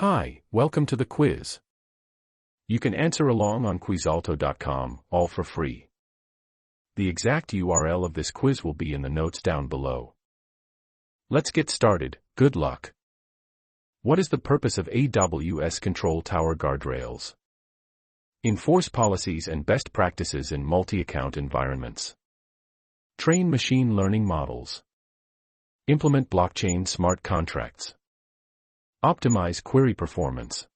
Hi, welcome to the quiz. You can answer along on quizalto.com, all for free. The exact URL of this quiz will be in the notes down below. Let's get started. Good luck. What is the purpose of AWS Control Tower guardrails? Enforce policies and best practices in multi-account environments. Train machine learning models. Implement blockchain smart contracts. Optimize query performance.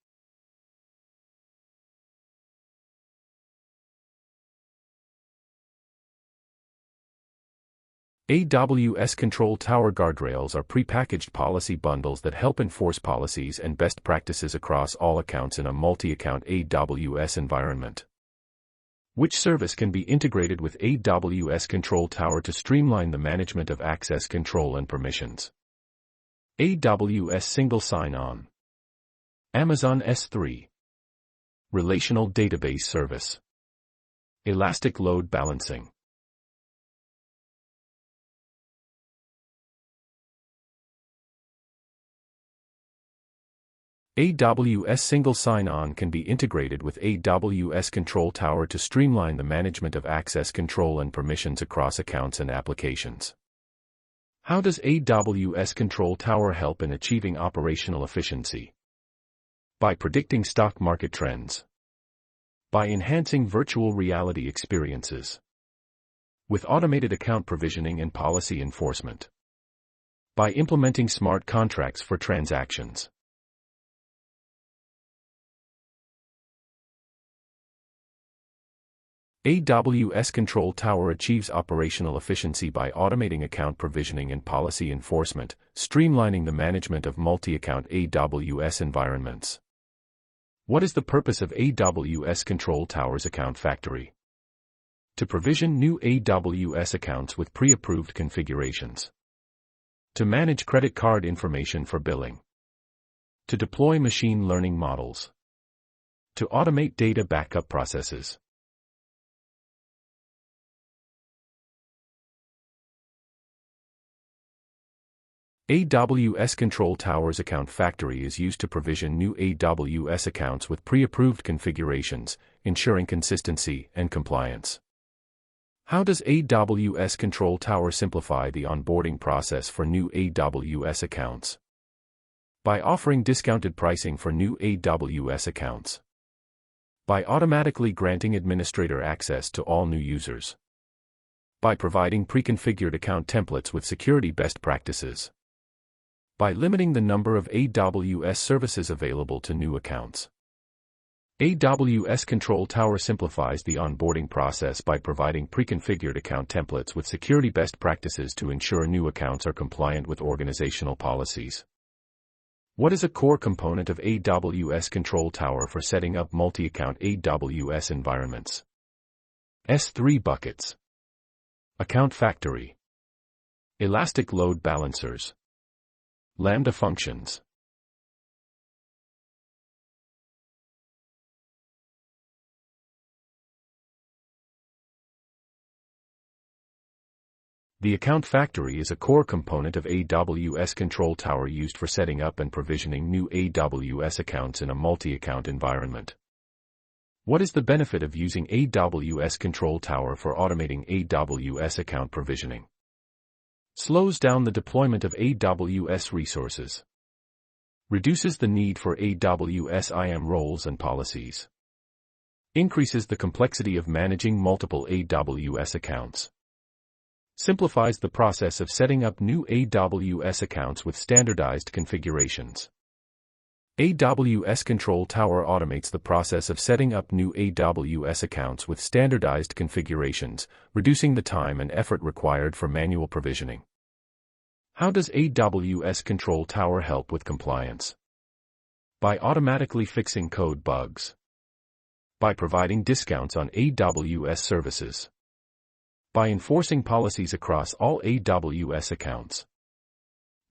AWS Control Tower guardrails are prepackaged policy bundles that help enforce policies and best practices across all accounts in a multi-account AWS environment. Which service can be integrated with AWS Control Tower to streamline the management of access control and permissions? AWS Single Sign-On. Amazon S3. Relational Database Service. Elastic Load Balancing. AWS Single Sign-On can be integrated with AWS Control Tower to streamline the management of access control and permissions across accounts and applications. How does AWS Control Tower help in achieving operational efficiency? By predicting stock market trends. By enhancing virtual reality experiences. With automated account provisioning and policy enforcement. By implementing smart contracts for transactions. AWS Control Tower achieves operational efficiency by automating account provisioning and policy enforcement, streamlining the management of multi-account AWS environments. What is the purpose of AWS Control Tower's account factory? To provision new AWS accounts with pre-approved configurations. To manage credit card information for billing. To deploy machine learning models. To automate data backup processes. AWS Control Tower's account factory is used to provision new AWS accounts with pre-approved configurations, ensuring consistency and compliance. How does AWS Control Tower simplify the onboarding process for new AWS accounts? By offering discounted pricing for new AWS accounts. By automatically granting administrator access to all new users. By providing pre-configured account templates with security best practices. By limiting the number of AWS services available to new accounts. AWS Control Tower simplifies the onboarding process by providing pre-configured account templates with security best practices to ensure new accounts are compliant with organizational policies. What is a core component of AWS Control Tower for setting up multi-account AWS environments? S3 buckets. Account factory. Elastic load balancers. Lambda functions. The account factory is a core component of AWS Control Tower used for setting up and provisioning new AWS accounts in a multi-account environment. What is the benefit of using AWS Control Tower for automating AWS account provisioning? Slows down the deployment of AWS resources. Reduces the need for AWS IAM roles and policies. Increases the complexity of managing multiple AWS accounts. Simplifies the process of setting up new AWS accounts with standardized configurations. AWS Control Tower automates the process of setting up new AWS accounts with standardized configurations, reducing the time and effort required for manual provisioning. How does AWS Control Tower help with compliance? By automatically fixing code bugs. By providing discounts on AWS services. By enforcing policies across all AWS accounts.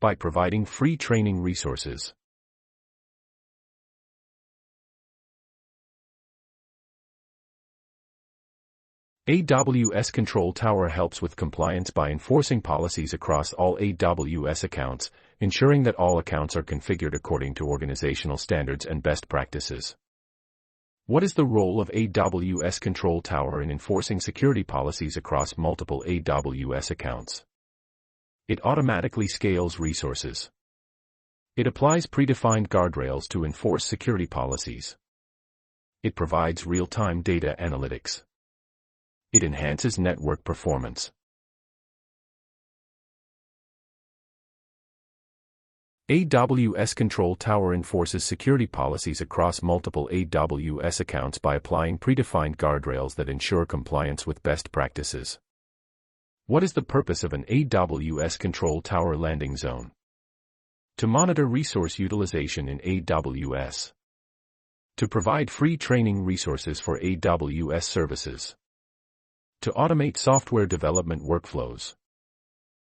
By providing free training resources. AWS Control Tower helps with compliance by enforcing policies across all AWS accounts, ensuring that all accounts are configured according to organizational standards and best practices. What is the role of AWS Control Tower in enforcing security policies across multiple AWS accounts? It automatically scales resources. It applies predefined guardrails to enforce security policies. It provides real-time data analytics. It enhances network performance. AWS Control Tower enforces security policies across multiple AWS accounts by applying predefined guardrails that ensure compliance with best practices. What is the purpose of an AWS Control Tower landing zone? To monitor resource utilization in AWS. To provide free training resources for AWS services. To automate software development workflows.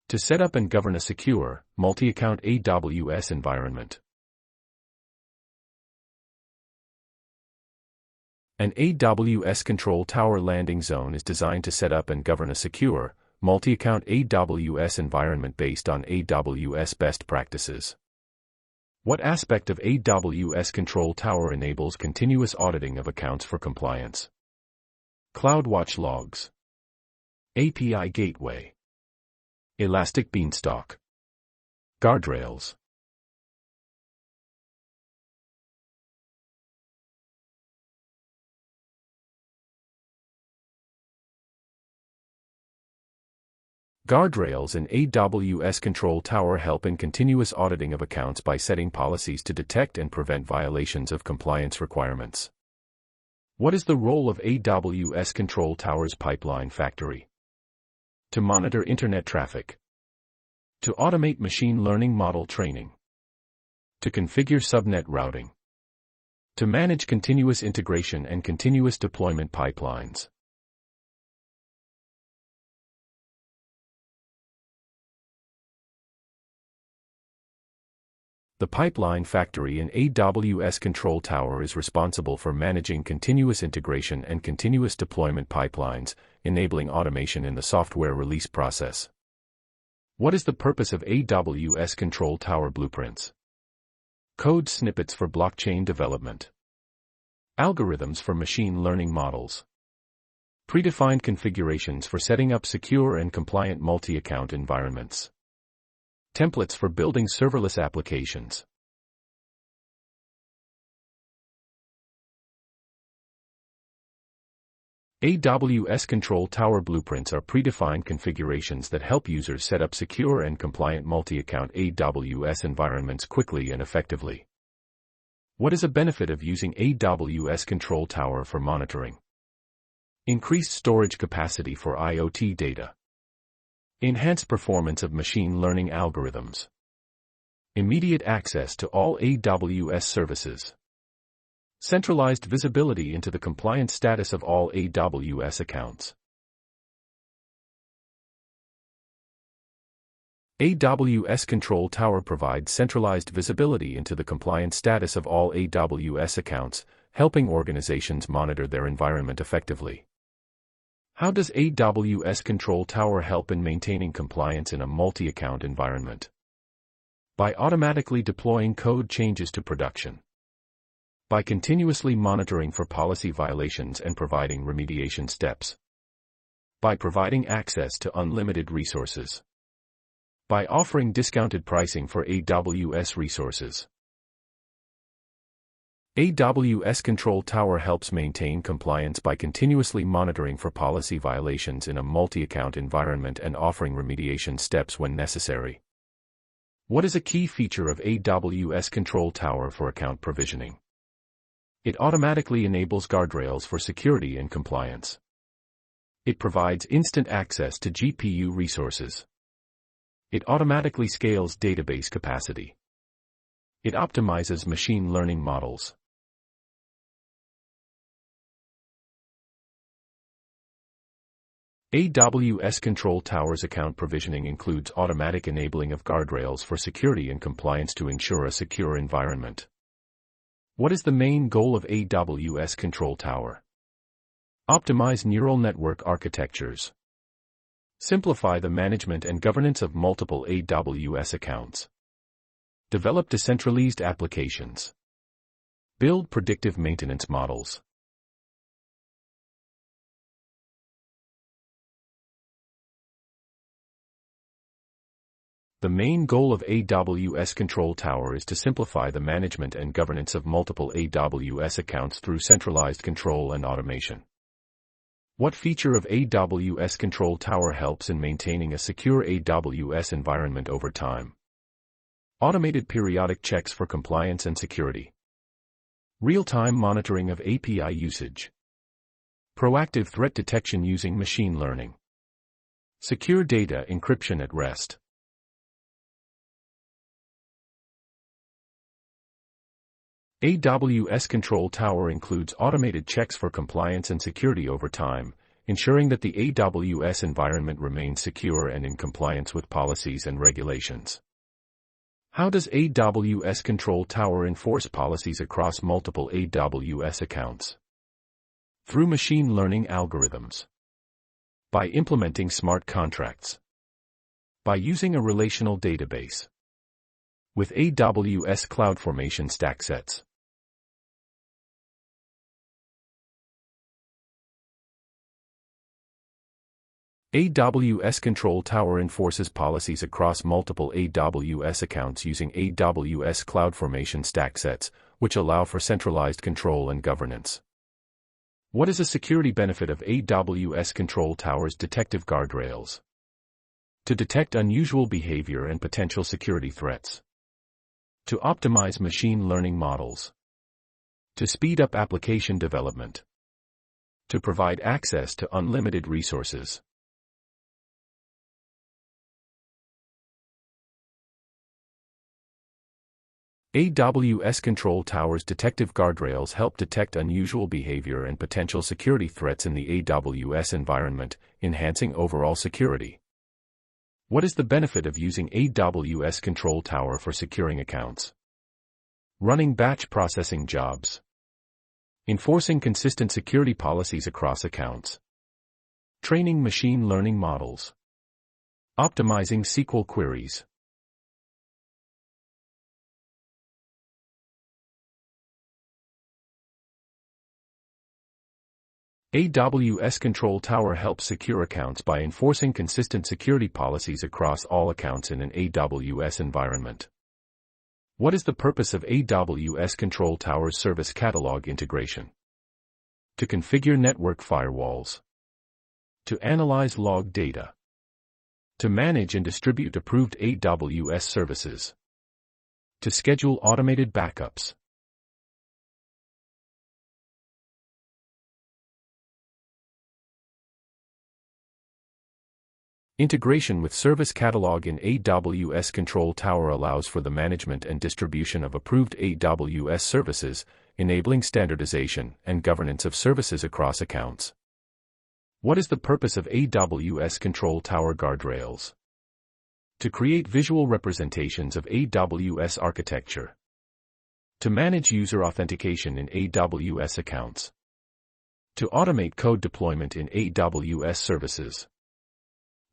To set up and govern a secure, multi-account AWS environment. An AWS Control Tower landing zone is designed to set up and govern a secure, multi-account AWS environment based on AWS best practices. What aspect of AWS Control Tower enables continuous auditing of accounts for compliance? CloudWatch logs. API gateway. Elastic Beanstalk. Guardrails. Guardrails in AWS Control Tower help in continuous auditing of accounts by setting policies to detect and prevent violations of compliance requirements. What is the role of AWS Control Tower's pipeline factory? To monitor internet traffic. To automate machine learning model training. To configure subnet routing. To manage continuous integration and continuous deployment pipelines. The pipeline factory in AWS Control Tower is responsible for managing continuous integration and continuous deployment pipelines, enabling automation in the software release process. What is the purpose of AWS Control Tower blueprints? Code snippets for blockchain development. Algorithms for machine learning models. Predefined configurations for setting up secure and compliant multi-account environments. Templates for building serverless applications. AWS Control Tower blueprints are predefined configurations that help users set up secure and compliant multi-account AWS environments quickly and effectively. What is a benefit of using AWS Control Tower for monitoring? Increased storage capacity for IoT data. Enhanced performance of machine learning algorithms. Immediate access to all AWS services. Centralized visibility into the compliance status of all AWS accounts. AWS Control Tower provides centralized visibility into the compliance status of all AWS accounts, helping organizations monitor their environment effectively. How does AWS Control Tower help in maintaining compliance in a multi-account environment? By automatically deploying code changes to production. By continuously monitoring for policy violations and providing remediation steps. By providing access to unlimited resources. By offering discounted pricing for AWS resources. AWS Control Tower helps maintain compliance by continuously monitoring for policy violations in a multi-account environment and offering remediation steps when necessary. What is a key feature of AWS Control Tower for account provisioning? It automatically enables guardrails for security and compliance. It provides instant access to GPU resources. It automatically scales database capacity. It optimizes machine learning models. AWS Control Tower's account provisioning includes automatic enabling of guardrails for security and compliance to ensure a secure environment. What is the main goal of AWS Control Tower? Optimize neural network architectures. Simplify the management and governance of multiple AWS accounts. Develop decentralized applications. Build predictive maintenance models. The main goal of AWS Control Tower is to simplify the management and governance of multiple AWS accounts through centralized control and automation. What feature of AWS Control Tower helps in maintaining a secure AWS environment over time? Automated periodic checks for compliance and security. Real-time monitoring of API usage. Proactive threat detection using machine learning. Secure data encryption at rest. AWS Control Tower includes automated checks for compliance and security over time, ensuring that the AWS environment remains secure and in compliance with policies and regulations. How does AWS Control Tower enforce policies across multiple AWS accounts? Through machine learning algorithms. By implementing smart contracts. By using a relational database. With AWS CloudFormation stack sets. AWS Control Tower enforces policies across multiple AWS accounts using AWS CloudFormation stack sets, which allow for centralized control and governance. What is a security benefit of AWS Control Tower's detective guardrails? To detect unusual behavior and potential security threats. To optimize machine learning models. To speed up application development. To provide access to unlimited resources. AWS Control Tower's detective guardrails help detect unusual behavior and potential security threats in the AWS environment, enhancing overall security. What is the benefit of using AWS Control Tower for securing accounts? Running batch processing jobs. Enforcing consistent security policies across accounts. Training machine learning models. Optimizing SQL queries. AWS Control Tower helps secure accounts by enforcing consistent security policies across all accounts in an AWS environment. What is the purpose of AWS Control Tower's service catalog integration? To configure network firewalls. To analyze log data. To manage and distribute approved AWS services. To schedule automated backups. Integration with Service Catalog in AWS Control Tower allows for the management and distribution of approved AWS services, enabling standardization and governance of services across accounts. What is the purpose of AWS Control Tower guardrails? To create visual representations of AWS architecture. To manage user authentication in AWS accounts. To automate code deployment in AWS services.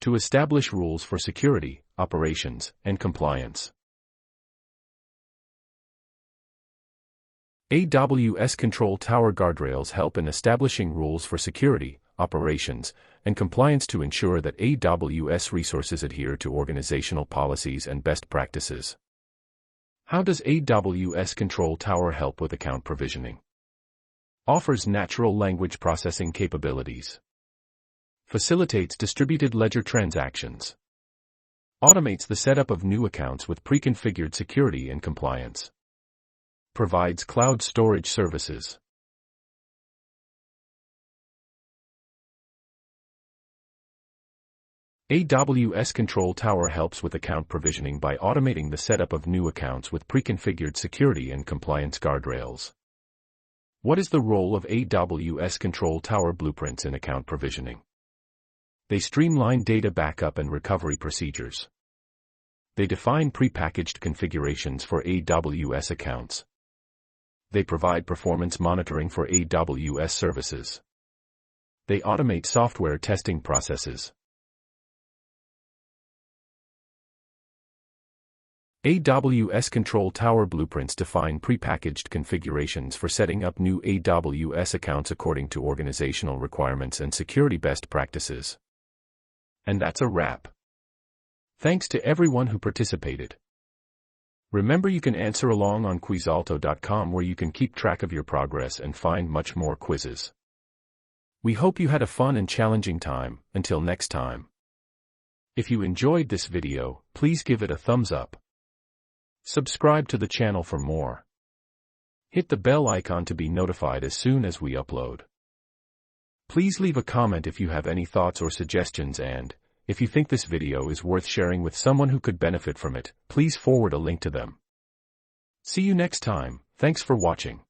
To establish rules for security, operations, and compliance. AWS Control Tower guardrails help in establishing rules for security, operations, and compliance to ensure that AWS resources adhere to organizational policies and best practices. How does AWS Control Tower help with account provisioning? Offers natural language processing capabilities. Facilitates distributed ledger transactions. Automates the setup of new accounts with pre-configured security and compliance. Provides cloud storage services. AWS Control Tower helps with account provisioning by automating the setup of new accounts with pre-configured security and compliance guardrails. What is the role of AWS Control Tower blueprints in account provisioning? They streamline data backup and recovery procedures. They define prepackaged configurations for AWS accounts. They provide performance monitoring for AWS services. They automate software testing processes. AWS Control Tower blueprints define prepackaged configurations for setting up new AWS accounts according to organizational requirements and security best practices. And that's a wrap. Thanks to everyone who participated. Remember, you can answer along on quizalto.com, where you can keep track of your progress and find much more quizzes. We hope you had a fun and challenging time. Until next time. If you enjoyed this video, please give it a thumbs up. Subscribe to the channel for more. Hit the bell icon to be notified as soon as we upload. Please leave a comment if you have any thoughts or suggestions, and, if you think this video is worth sharing with someone who could benefit from it, please forward a link to them. See you next time. Thanks for watching.